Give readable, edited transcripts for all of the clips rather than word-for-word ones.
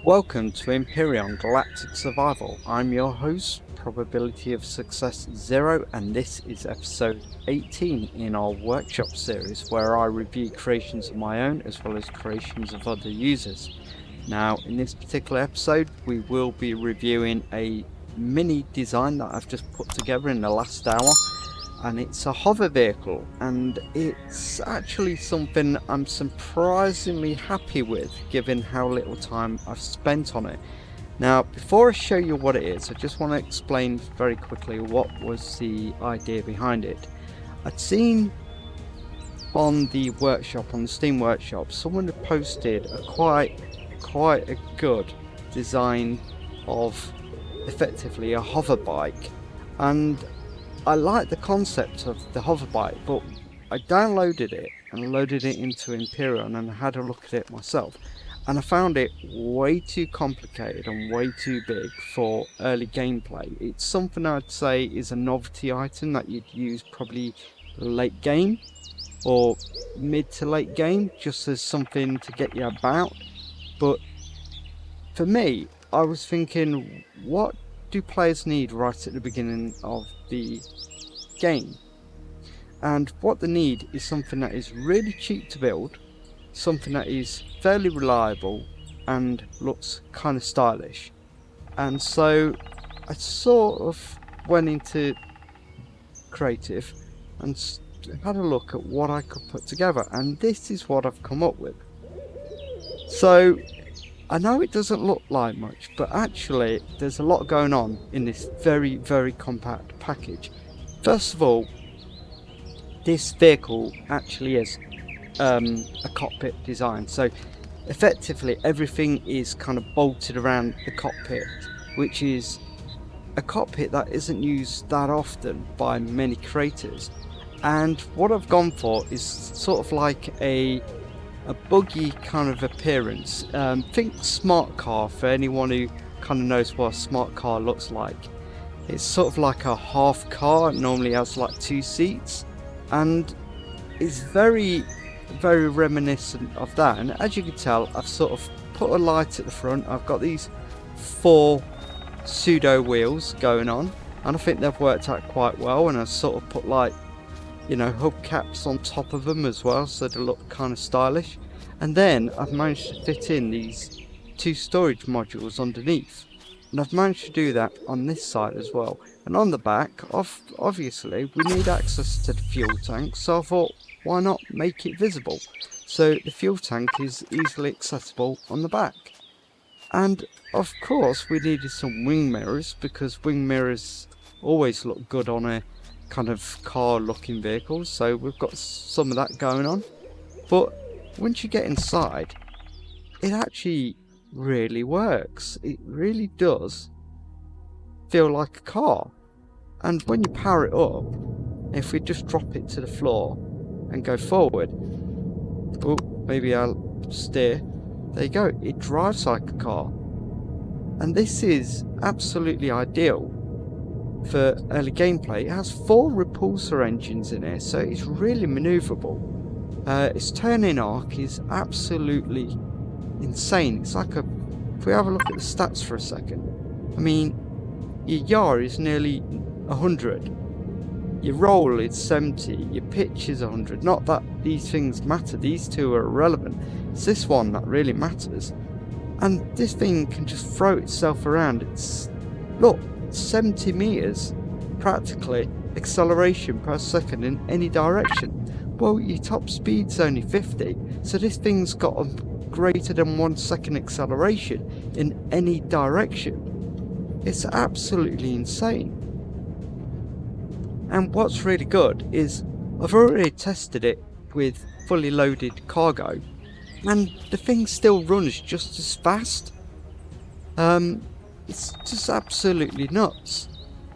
Welcome to Empyrion Galactic Survival. I'm your host, ProbabilityOfSuccessZero, and this is episode 18 in our workshop series where I review creations of my own as well as creations of other users. Now, in this particular episode, we will be reviewing a mini design that I've just put together in the last hour, and it's a hover vehicle, and it's actually something I'm surprisingly happy with given how little time I've spent on it. Now, before I show you what it is, I just want to explain very quickly what was the idea behind it. I'd seen on the workshop, on the Steam workshop, someone had posted a quite a good design of effectively a hover bike, and I like the concept of the hover bike, but I downloaded it and loaded it into Empyrion and had a look at it myself, and I found it way too complicated and way too big for early gameplay. It's something I'd say is a novelty item that you'd use probably late game or mid to late game, just as something to get you about. But for me, I was thinking, what do players need right at the beginning of the game? And what they need is something that is really cheap to build, something that is fairly reliable and looks kind of stylish. And so I sort of went into creative and had a look at what I could put together, and this is what I've come up with. So I know it doesn't look like much, but actually there's a lot going on in this very compact package. First of all, this vehicle actually is a cockpit design, so effectively everything is kind of bolted around the cockpit, which is a cockpit that isn't used that often by many creators. And what I've gone for is sort of like a buggy kind of appearance. Think smart car for anyone who kind of knows what a smart car looks like. It's sort of like a half car. It normally has like 2 seats, and it's very reminiscent of that. And as you can tell, I've sort of put a light at the front. I've got these 4 pseudo wheels going on, and I think they've worked out quite well. And I've sort of put, like, you know, hubcaps on top of them as well, so they look kind of stylish. And then I've managed to fit in these 2 storage modules underneath, and I've managed to do that on this side as well. And on the back, obviously we need access to the fuel tank, so I thought, why not make it visible? So the fuel tank is easily accessible on the back. And of course we needed some wing mirrors, because wing mirrors always look good on a kind of car looking vehicles, so we've got some of that going on. But once you get inside, it actually really works. It really does feel like a car. And when you power it up, if we just drop it to the floor and go forward, oh, maybe I'll steer, there you go, it drives like a car. And this is absolutely ideal for early gameplay. It has 4 repulsor engines in here, so it's really maneuverable. Its turning arc is absolutely insane. It's like if we have a look at the stats for a second, I mean, your yaw is nearly 100, your roll is 70, your pitch is 100. Not that these things matter, these 2 are irrelevant, it's this one that really matters. And this thing can just throw itself around. It's, look, 70 meters practically acceleration per second in any direction. Well, your top speed's only 50, so this thing's got a greater than 1 second acceleration in any direction. It's absolutely insane. And what's really good is I've already tested it with fully loaded cargo, and the thing still runs just as fast. It's just absolutely nuts.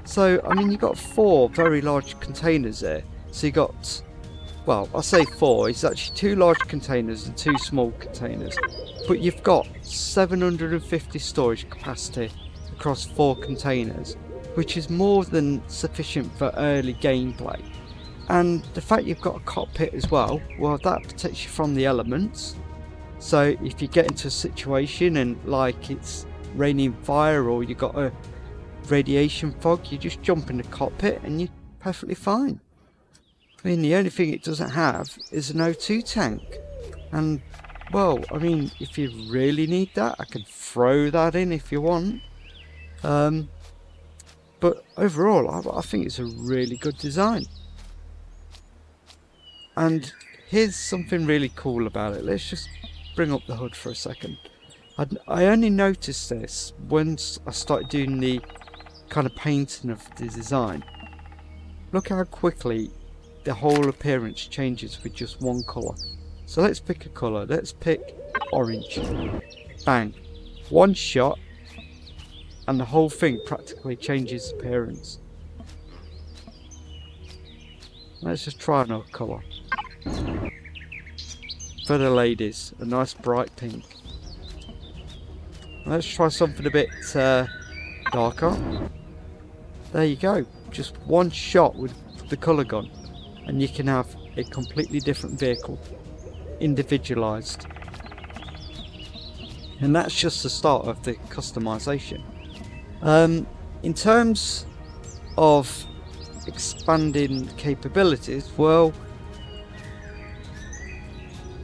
So, I mean, you've got 4 very large containers there. So you got, well, I say 4, it's actually 2 large containers and 2 small containers. But you've got 750 storage capacity across 4 containers, which is more than sufficient for early gameplay. And the fact you've got a cockpit as well, that protects you from the elements. So if you get into a situation and like it's raining fire or you got a radiation fog, you just jump in the cockpit and you're perfectly fine. I mean, the only thing it doesn't have is an O2 tank. And, well, I mean, if you really need that, I can throw that in if you want. But overall, I think it's a really good design. And here's something really cool about it. Let's just bring up the hood for a second. I only noticed this once I started doing the kind of painting of the design. Look how quickly the whole appearance changes with just one colour. So let's pick a colour. Let's pick orange. Bang. One shot and the whole thing practically changes appearance. Let's just try another colour. For the ladies, a nice bright pink. Let's try something a bit darker. There you go. Just one shot with the colour gun and you can have a completely different vehicle, individualised. And that's just the start of the customisation. In terms of expanding capabilities, well,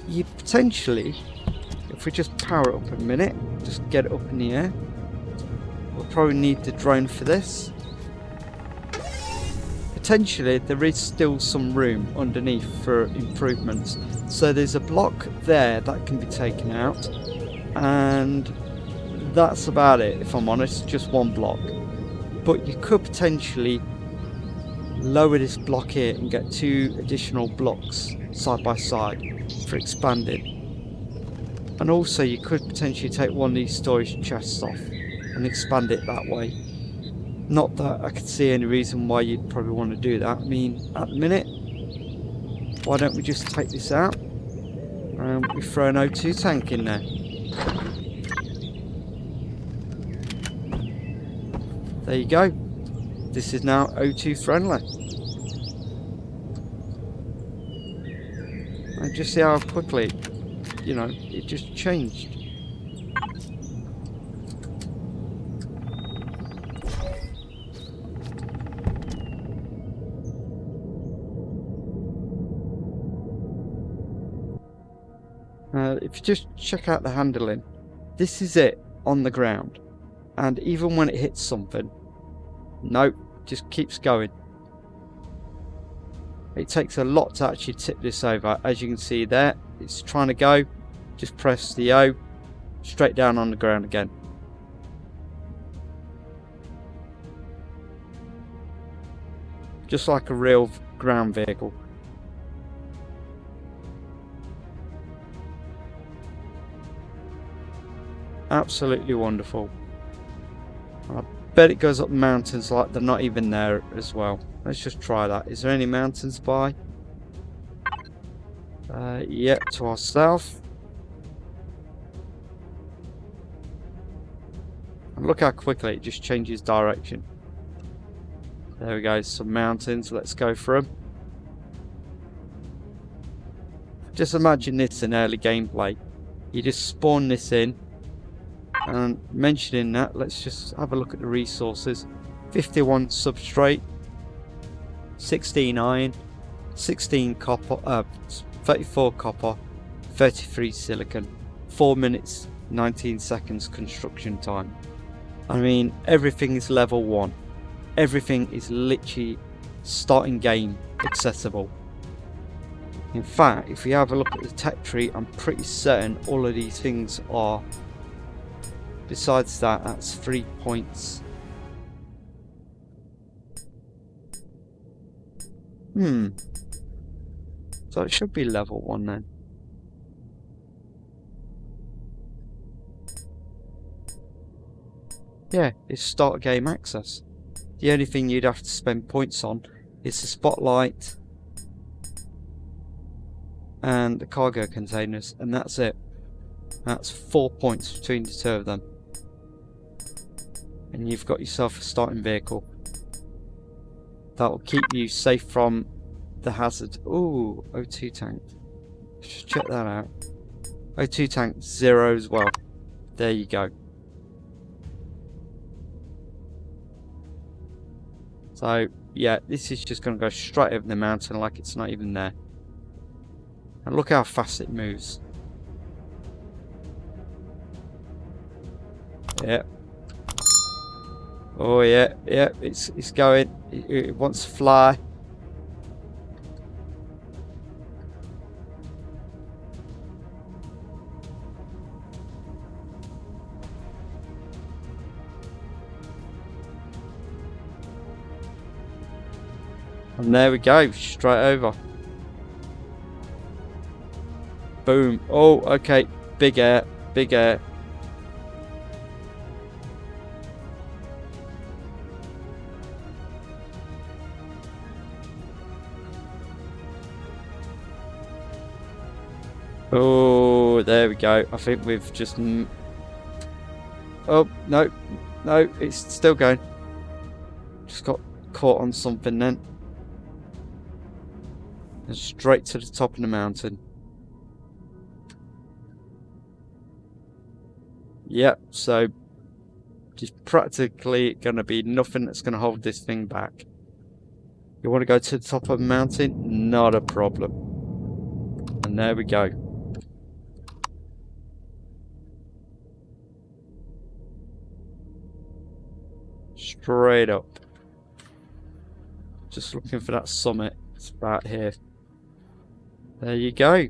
you potentially, if we just power it up a minute, just get it up in the air. We'll probably need the drone for this. Potentially there is still some room underneath for improvements. So there's a block there that can be taken out, and that's about it, if I'm honest, just one block. But you could potentially lower this block here and get 2 additional blocks side by side for expanding. And also you could potentially take one of these storage chests off and expand it that way. Not that I could see any reason why you'd probably want to do that. I mean, at the minute, why don't we just take this out and we throw an O2 tank in there. There you go. This is now O2 friendly. And just see how quickly, you know, it just changed. If you just check out the handling, this is it on the ground, and even when it hits something, nope, just keeps going. It takes a lot to actually tip this over. As you can see there, it's trying to go, just press the O, straight down on the ground again. Just like a real ground vehicle. Absolutely wonderful. I bet it goes up mountains like they're not even there as well. Let's just try that. Is there any mountains by? Yep, to our south. And look how quickly it just changes direction. There we go, some mountains. Let's go for them. Just imagine this in early gameplay. You just spawn this in. And mentioning that, let's just have a look at the resources. 51 substrate, 16 iron, 16 copper, 34 copper, 33 silicon, 4 minutes 19 seconds construction time. I mean, everything is level 1. Everything is literally starting game accessible. In fact, if we have a look at the tech tree, I'm pretty certain all of these things are. Besides that, that's 3 points. So it should be level 1 then. Yeah, it's start game access. The only thing you'd have to spend points on is the spotlight and the cargo containers, and that's it. That's 4 points between the two of them. And you've got yourself a starting vehicle. That will keep you safe from the hazard. Ooh, O2 tank. Just check that out. O2 tank 0 as well. There you go. So yeah, this is just going to go straight over the mountain like it's not even there. And look how fast it moves. Yeah. Oh yeah, yeah, it's going. It wants to fly. And there we go, straight over. Boom. Oh, okay. Big air, big air. Oh, there we go. I think we've just... Oh, no. No, it's still going. Just got caught on something then. And straight to the top of the mountain. Yep, so just practically going to be nothing that's going to hold this thing back. You want to go to the top of the mountain? Not a problem. And there we go. Straight up. Just looking for that summit. It's about here. There you go.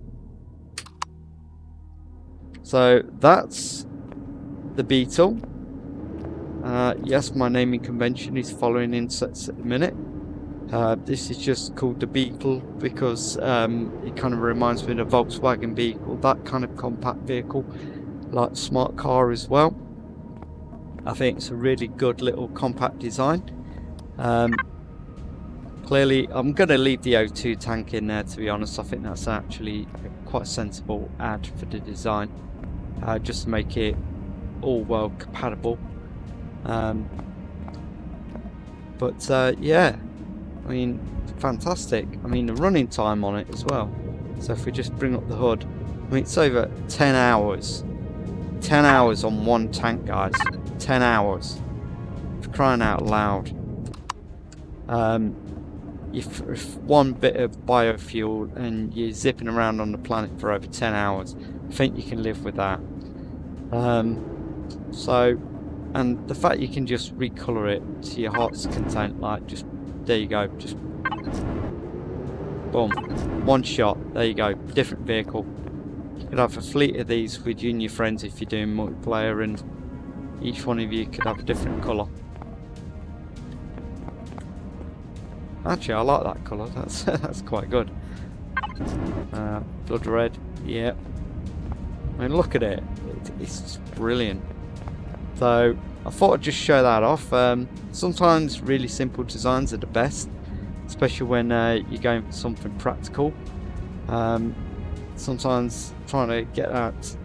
So that's the Beetle. Yes, my naming convention is following insets at the minute. This is just called the Beetle because it kind of reminds me of the Volkswagen Beetle, that kind of compact vehicle, like smart car as well. I think it's a really good little compact design. Clearly, I'm going to leave the O2 tank in there, to be honest. I think that's actually a quite sensible add for the design, just to make it all well compatible. Yeah, I mean, fantastic. I mean, the running time on it as well. So if we just bring up the hood, I mean, it's over 10 hours. 10 hours on one tank, guys. 10 hours. For crying out loud. If one bit of biofuel and you're zipping around on the planet for over 10 hours, I think you can live with that. And the fact you can just recolor it to your heart's content, like just, there you go, just boom, one shot, there you go, different vehicle. You could have a fleet of these with you and your friends if you're doing multiplayer, and each one of you could have a different colour. Actually, I like that colour. That's quite good. Blood red. Yeah. I mean, look at it. It's just brilliant. So I thought I'd just show that off. Sometimes really simple designs are the best, especially when you're going for something practical. Sometimes trying to get that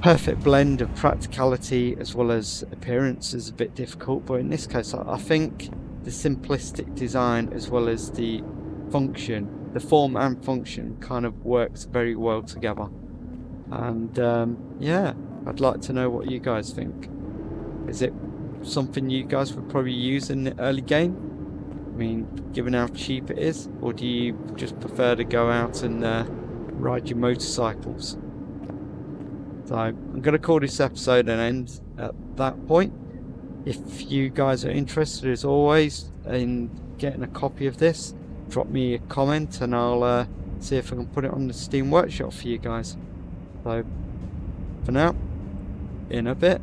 perfect blend of practicality as well as appearance is a bit difficult, but in this case I think the simplistic design as well as the function, the form and function, kind of works very well together. And yeah, I'd like to know what you guys think. Is it something you guys would probably use in the early game? I mean, given how cheap it is, or do you just prefer to go out and ride your motorcycles? So I'm going to call this episode an end at that point. If you guys are interested, as always, in getting a copy of this, drop me a comment and I'll see if I can put it on the Steam Workshop for you guys. So for now, in a bit.